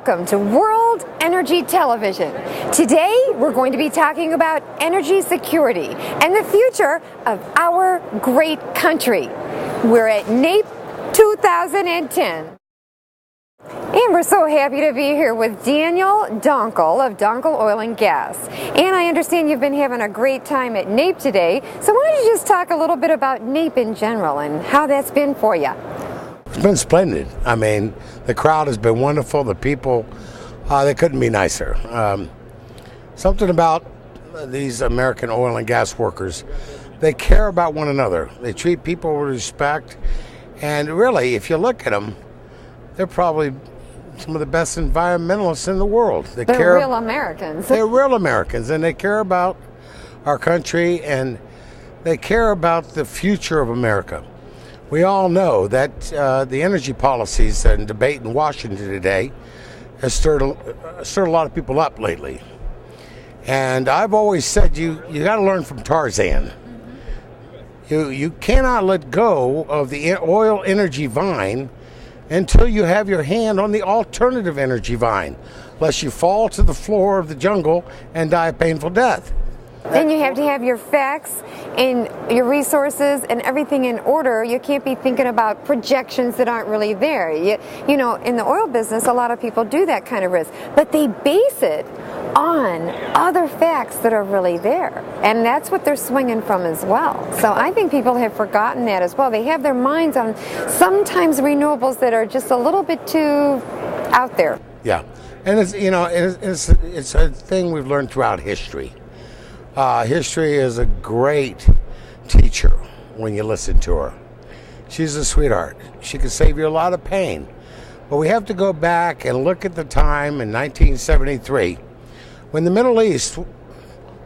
Welcome to World Energy Television. Today we're going to be talking about energy security and the future of our great country. We're at Nape 2010. And we're so happy to be here with Daniel Donkel of Donkel Oil and Gas. And I understand you've been having a great time at Nape today. So why don't you just talk a little bit about Nape in general and how that's been for you? It's been splendid. I mean, the crowd has been wonderful. The people, they couldn't be nicer. Something about these American oil and gas workers, they care about one another. They treat people with respect. And really, if you look at them, they're probably some of the best environmentalists in the world. They're real Americans. They're real Americans, and they care about our country, and they care about the future of America. We all know that the energy policies and debate in Washington today has stirred a lot of people up lately. And I've always said you got to learn from Tarzan. You cannot let go of the oil energy vine until you have your hand on the alternative energy vine, lest you fall to the floor of the jungle and die a painful death. Then you have to have your facts and your resources and everything in order. You can't be thinking about projections that aren't really there. You know, in the oil business, a lot of people do that kind of risk, but they base it on other facts that are really there. And that's what they're swinging from as well. So I think people have forgotten that as well. They have their minds on sometimes renewables that are just a little bit too out there. Yeah, and it's a thing we've learned throughout history. History is a great teacher when you listen to her. She's a sweetheart. She can save you a lot of pain. But we have to go back and look at the time in 1973 when the Middle East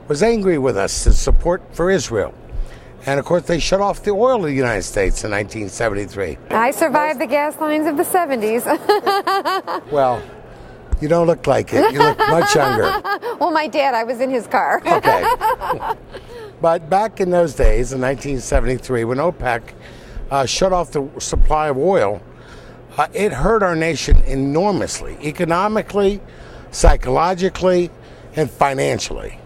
was angry with us in support for Israel. And of course, they shut off the oil of the United States in 1973. I survived the gas lines of the 70s. Well, you don't look like it. You look much younger. Well, my dad, I was in his car. Okay. But back in those days, in 1973, when OPEC shut off the supply of oil, it hurt our nation enormously, economically, psychologically, and financially.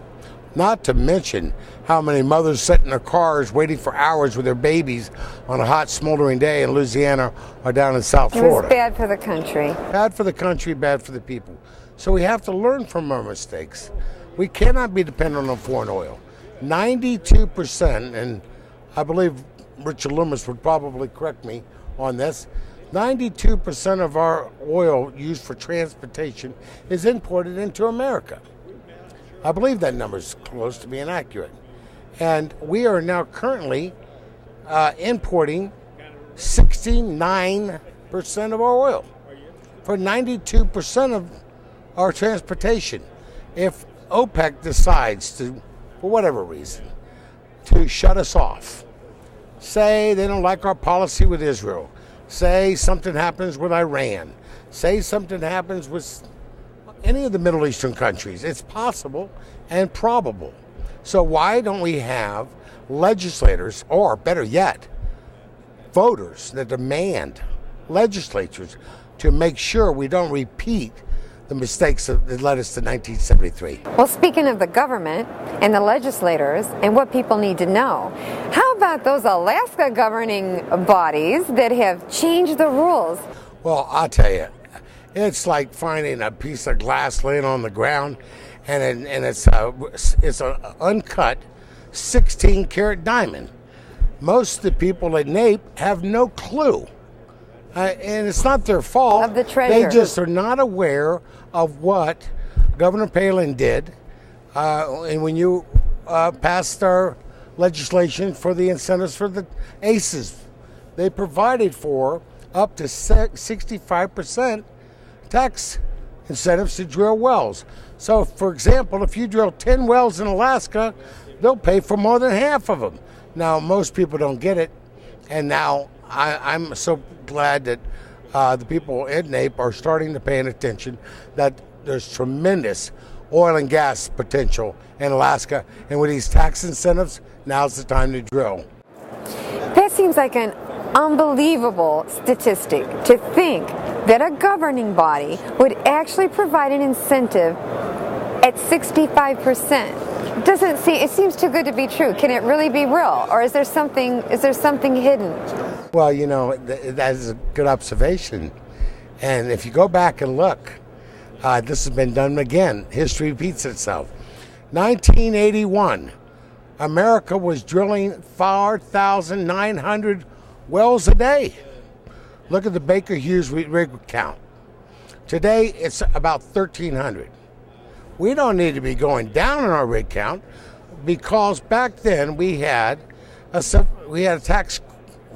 Not to mention how many mothers sat in their cars waiting for hours with their babies on a hot, smoldering day in Louisiana or down in South Florida. It was bad for the country. Bad for the country, bad for the people. So we have to learn from our mistakes. We cannot be dependent on foreign oil. 92%, and I believe Richard Loomis would probably correct me on this, 92% of our oil used for transportation is imported into America. I believe that number is close to being accurate. And we are now currently importing 69% of our oil for 92% of our transportation. If OPEC decides to, for whatever reason, to shut us off, say they don't like our policy with Israel, say something happens with Iran, say something happens with any of the Middle Eastern countries, it's possible and probable. So why don't we have legislators, or better yet, voters that demand legislatures to make sure we don't repeat the mistakes that led us to 1973. Well, speaking of the government and the legislators and what people need to know, how about those Alaska governing bodies that have changed the rules? Well, I'll tell you, it's like finding a piece of glass laying on the ground, and it's an uncut 16-karat diamond. Most of the people at Nape have no clue, and it's not their fault. Of the treasure. They just are not aware of what Governor Palin did, and when you passed our legislation for the incentives for the ACEs, they provided for up to 65% tax incentives to drill wells. So, for example, if you drill 10 wells in Alaska, they'll pay for more than half of them. Now, most people don't get it, and now I'm so glad that the people in Nape are starting to pay attention that there's tremendous oil and gas potential in Alaska, and with these tax incentives, now's the time to drill. That seems like an unbelievable statistic to think that a governing body would actually provide an incentive at 65%. It seems too good to be true. Can it really be real, or is there something hidden? Well, that is a good observation. And if you go back and look, this has been done again. History repeats itself. 1981, America was drilling 4,900 wells a day. Look at the Baker Hughes rig count. Today, it's about 1,300. We don't need to be going down on our rig count, because back then we had a tax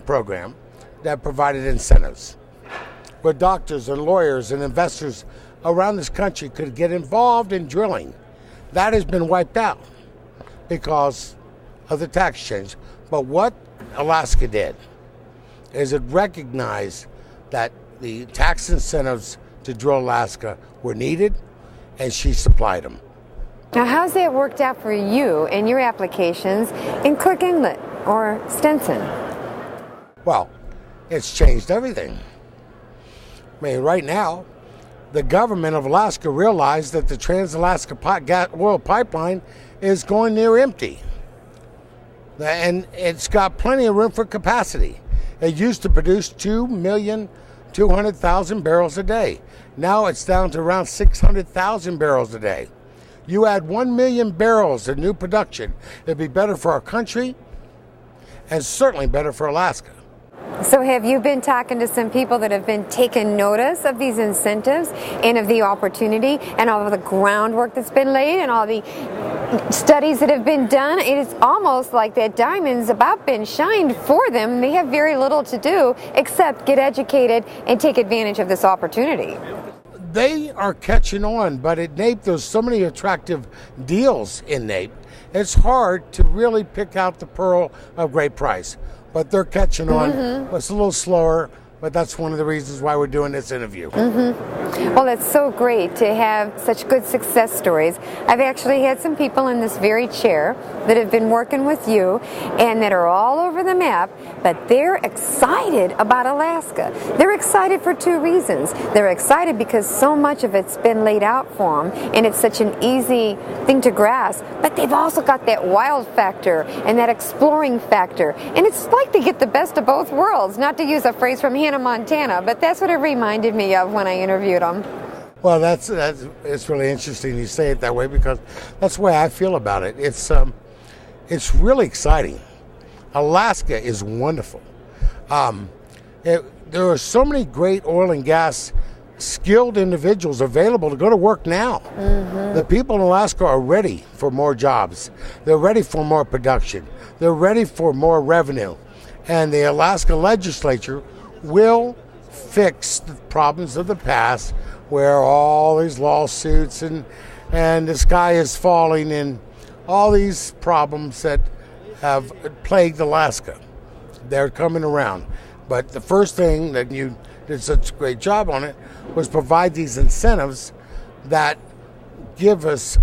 program that provided incentives where doctors and lawyers and investors around this country could get involved in drilling. That has been wiped out because of the tax change. But what Alaska did is it recognized that the tax incentives to drill Alaska were needed, and she supplied them. Now, how's that worked out for you in your applications in Cook Inlet or Stinson? Well, it's changed everything. I mean, right now, the government of Alaska realized that the Trans-Alaska oil pipeline is going near empty. And it's got plenty of room for capacity. It used to produce 2,200,000 barrels a day. Now it's down to around 600,000 barrels a day. You add 1 million barrels of new production, it'd be better for our country and certainly better for Alaska. So have you been talking to some people that have been taking notice of these incentives and of the opportunity and all of the groundwork that's been laid and all the studies that have been done? It is almost like that diamond's about been shined for them. They have very little to do except get educated and take advantage of this opportunity. They are catching on, but at Nape there's so many attractive deals in Nape. It's hard to really pick out the pearl of great price. But they're catching on. It's a little slower, but that's one of the reasons why we're doing this interview. Well, it's so great to have such good success stories. I've actually had some people in this very chair that have been working with you and that are all over the map, but they're excited about Alaska. They're excited for two reasons. They're excited because so much of it's been laid out for them and it's such an easy thing to grasp, but they've also got that wild factor and that exploring factor. And it's like they get the best of both worlds, not to use a phrase from Hannah Montana, but that's what it reminded me of when I interviewed them. Well, it's really interesting you say it that way, because that's the way I feel about it. It's really exciting. Alaska is wonderful. There are so many great oil and gas skilled individuals available to go to work now. The people in Alaska are ready for more jobs. They're ready for more production. They're ready for more revenue. And the Alaska legislature will fix the problems of the past, where all these lawsuits and the sky is falling and all these problems that have plagued Alaska. They're coming around. But the first thing that you did such a great job on it was provide these incentives that give us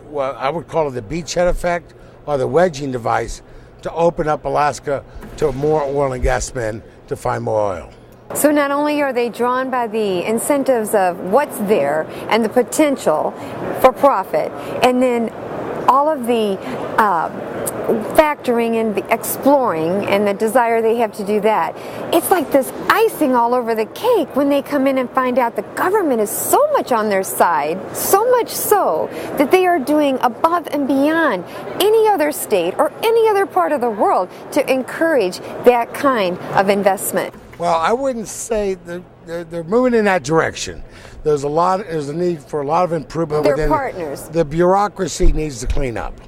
what I would call it the beachhead effect, or the wedging device, to open up Alaska to more oil and gas men to find more oil. So not only are they drawn by the incentives of what's there and the potential for profit, and then all of the factoring and the exploring and the desire they have to do that, it's like this icing all over the cake when they come in and find out the government is so much on their side, so much so that they are doing above and beyond any other state or any other part of the world to encourage that kind of investment. Well, I wouldn't say they're moving in that direction. There's a need for a lot of improvement. They're partners. The bureaucracy needs to clean up.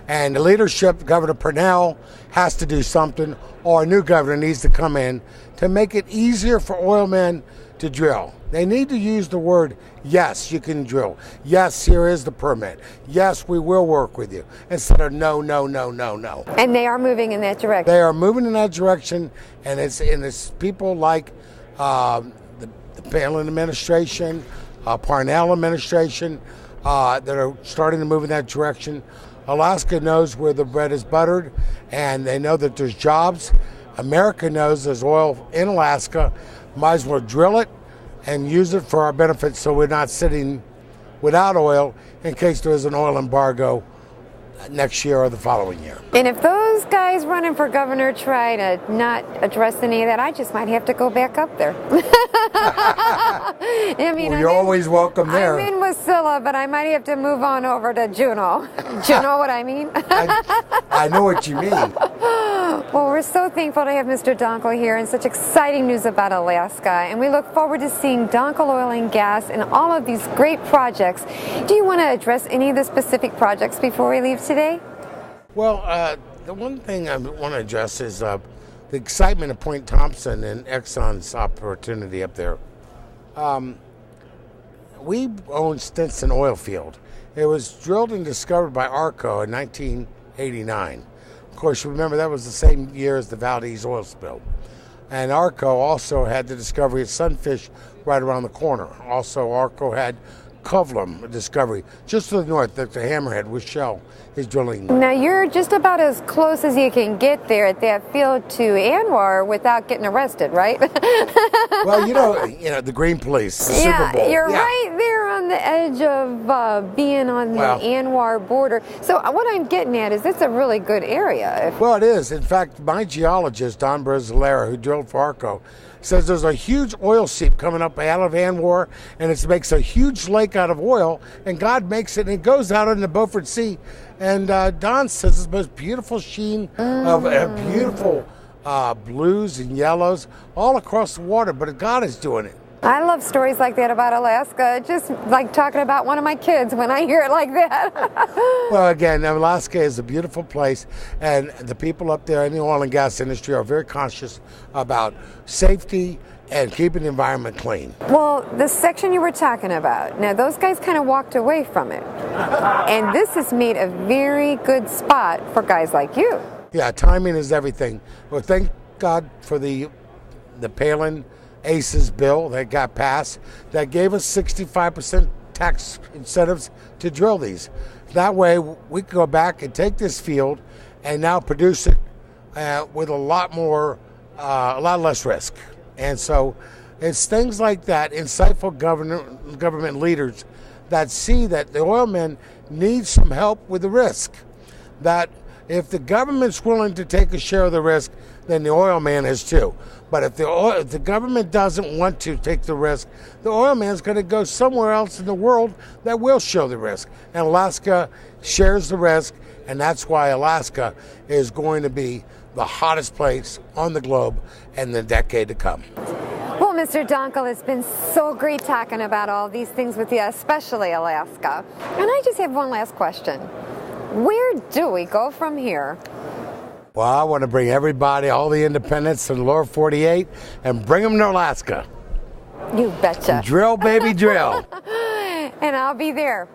And the leadership, Governor Purnell, has to do something, or a new governor needs to come in to make it easier for oil men to drill. They need to use the word, yes, you can drill. Yes, here is the permit. Yes, we will work with you. Instead of no, no, no, no, no. And they are moving in that direction. They are moving in that direction, and it's people like the Palin administration, Parnell administration, that are starting to move in that direction. Alaska knows where the bread is buttered, and they know that there's jobs. America knows there's oil in Alaska. Might as well drill it, and use it for our benefit so we're not sitting without oil in case there is an oil embargo next year or the following year. And if those guys running for governor try to not address any of that, I just might have to go back up there. I mean, well, you're always welcome there. I'm in Wasilla, but I might have to move on over to Juneau. Do you know what I mean? I know what you mean. Well, we're so thankful to have Mr. Donkel here and such exciting news about Alaska. And we look forward to seeing Donkel Oil and Gas and all of these great projects. Do you want to address any of the specific projects before we leave today? Well, the one thing I want to address is the excitement of Point Thompson and Exxon's opportunity up there. We own Stinson Oil Field. It was drilled and discovered by ARCO in 1989. Of course, you remember that was the same year as the Valdez oil spill. And ARCO also had the discovery of Sunfish right around the corner. Also, ARCO had Covalum discovery just to the north, the Hammerhead, which Shell is drilling. Now you're just about as close as you can get there at that field to ANWR without getting arrested, right? Well, you know the Green Police, the Super Bowl. You're right there on the edge of being on the ANWR border. So what I'm getting at is it's a really good area. Well, it is. In fact, my geologist, Don Brizzolera, who drilled for ARCO, says there's a huge oil seep coming up out of ANWR, and it makes a huge lake out of oil, and God makes it, and it goes out in the Beaufort Sea. And Don says it's the most beautiful sheen of beautiful blues and yellows all across the water, but God is doing it. I love stories like that about Alaska, just like talking about one of my kids when I hear it like that. Well, again, Alaska is a beautiful place, and the people up there in the oil and gas industry are very conscious about safety and keeping the environment clean. Well, the section you were talking about, now those guys kind of walked away from it. And this has made a very good spot for guys like you. Yeah, timing is everything. Well, thank God for the Palin ACES bill that got passed that gave us 65% tax incentives to drill these. That way we can go back and take this field and now produce it with a lot less risk. And so it's things like that, insightful government leaders that see that the oil men need some help with the risk. That if the government's willing to take a share of the risk, then the oil man is too. But if the government doesn't want to take the risk, the oil man's going to go somewhere else in the world that will show the risk. And Alaska shares the risk, and that's why Alaska is going to be the hottest place on the globe in the decade to come. Well, Mr. Donkel, it's been so great talking about all these things with you, especially Alaska. And I just have one last question. Where do we go from here? Well, I want to bring everybody, all the independents in the lower 48, and bring them to Alaska. You betcha. Drill, baby, drill. And I'll be there.